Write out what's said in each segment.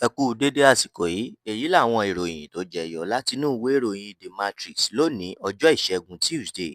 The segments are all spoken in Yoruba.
Ẹ kú dédé àsìkò yìí, èyí làwọn ìròyìn tó jẹyọ látinú ìwé ìròyìn TheMatrix lónìí ọjọ́ Ìṣẹ́gun Tuesday,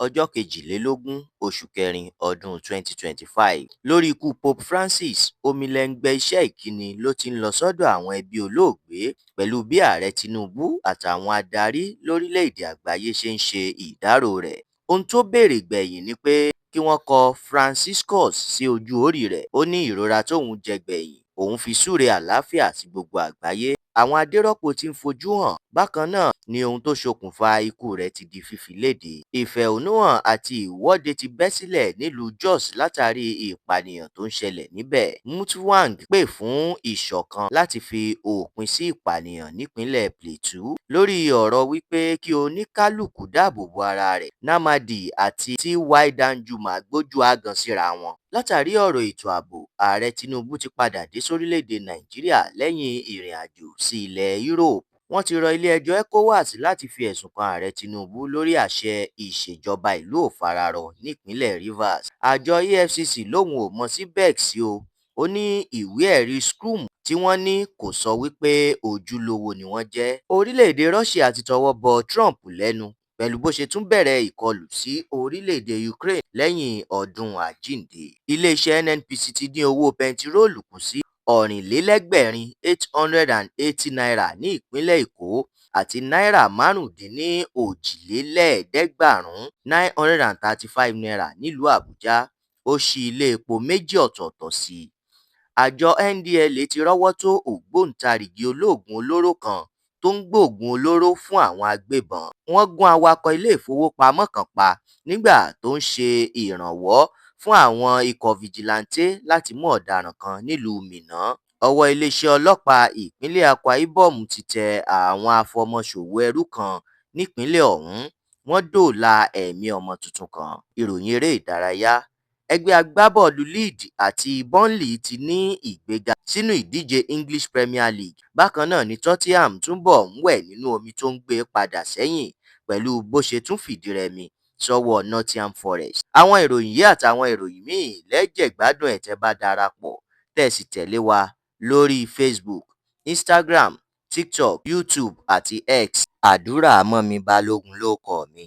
ọjọ́ kejìlélógún oṣù kẹrin ọdún 2025. Lórí ikú Pope Francis, omilẹngbẹ iṣẹ́ ìkíni ló ti ń lọ sọ́dọ̀ àwọn ẹbí olóògbé pẹ̀lú bí Ààrẹ Tinubu àtàwọn adarí lórílẹ̀-èdè àgbáyé ṣe ń ṣe ìdárò rẹ̀. Ohun tó béèrè gbẹ̀yìn ni pé kí wọ́n kọ Franciscus sí ojú orí rẹ̀. Ó ní ìrora tóun jẹ gbẹ̀yìn òun fi súre àlàáfíà sí gbogbo àgbáyé. Àwọn adérọ́pò tí ń fojú hàn. Bákan náà ni ohun tó ṣokùnfà ikú rẹ̀ ti di fífi léde. Ìfẹ̀hónúhàn àti ìwọ́de ti bẹ́ sílẹ̀ nílùú Jos látàrí ìpànìyàn tó ń ṣẹlẹ̀ níbẹ̀. Mutuwang pè fún ìṣọ̀kan láti fi òpin sí ìpànìyàn nípínlẹ̀ Plateau. Lórí ọ̀rọ̀ wípé kí oníkálùkù dáàbò bo ara rẹ̀, Namadi àti Ty Danjuma gbójú àgàn síra wọn. Látàrí ọ̀rọ̀ ètò ààbò, Ààrẹ Tinubu ti padà dé sórílẹ̀-èdè Nàìjíríà lẹ́yìn ìrìn àjò sí ilẹ̀ Europe. Wọ́n ti rọ ilé-ẹjọ́ ECOWAS láti fi ẹ̀sùn kan Ààrẹ Tinubu lórí àṣẹ ìṣèjọba ìlú òfararọ nípínlẹ̀ Rivers. Àjọ EFCC lòun ò mọ̀ sí BEC sí o. Ó ní ìwé-ẹ̀rí Scrum tí wọ́n ní kò sọ wípé ojúlówó ni wọ́n jẹ́. Orílẹ̀-èdè Russia ti tọwọ́ bọ Trump lẹ́nu pẹ̀lú bó ṣe tún bẹ̀rẹ̀ ìkọlù sí orílẹ̀-èdè Ukraine lẹ́yìn ọdún àjíǹde. Iléeṣẹ́ NNPC ti dín owó bẹntiróòlù kù sí ọ̀rìnlélẹ́gbẹ̀rin ₦880 ní ìpínlẹ̀ Èkó àti náírà márùndínlójìlélẹ́ẹ̀ẹ́dẹ́gbàrún ₦935 nílùú Àbújá. Ó ṣí ilé epo méjì ọ̀tọ̀ọ̀tọ̀ sí i. Àjọ NDLEA ti rọ́wọ́ tó ògbóǹtarìgì olóògùn olóró kan tó ń gbóògùn olóró fún àwọn agbébọn. Wọ́n gún awakọ̀ ilé ìfowópamọ́ kan pa nígbà tó ń ṣe ìrànwọ́ fún àwọn ikọ̀ fìjìláńtẹ́ láti mú ọ̀daràn kan nílùú Minna. Ọwọ́ iléeṣẹ́ ọlọ́pàá ìpínlẹ̀ Akwa Ibom ti tẹ àwọn afọmọṣòwò ẹrú kan nípínlẹ̀ ọ̀hún. Wọ́n dóòlà ẹ̀mí ọmọ tuntun kan. Ìròyìn eré ìdárayá. Ẹgbẹ́ agbábọ́ọ̀lù Leeds àti Burnley ti ní ìgbéga sínú ìdíje English Premier League. Bákan náà ni Tottenham túbọ̀ ń wẹ̀ nínú omi tó ń gbé padà sẹ́yìn pẹ̀lú bó ṣe tún fìdírẹmi sọ́wọ́ Nottingham Forest. Àwọn ìròyìn yìí àtàwọn ìròyìn míì lẹ́jẹ̀gbádùn ẹ̀ tẹ́ bá darapọ̀ tẹ́ sì tẹ̀lé wa lórí Facebook, Instagram, TikTok, YouTube àti X. Àdúrà Mọ́mi Balógun lórúkọ mi.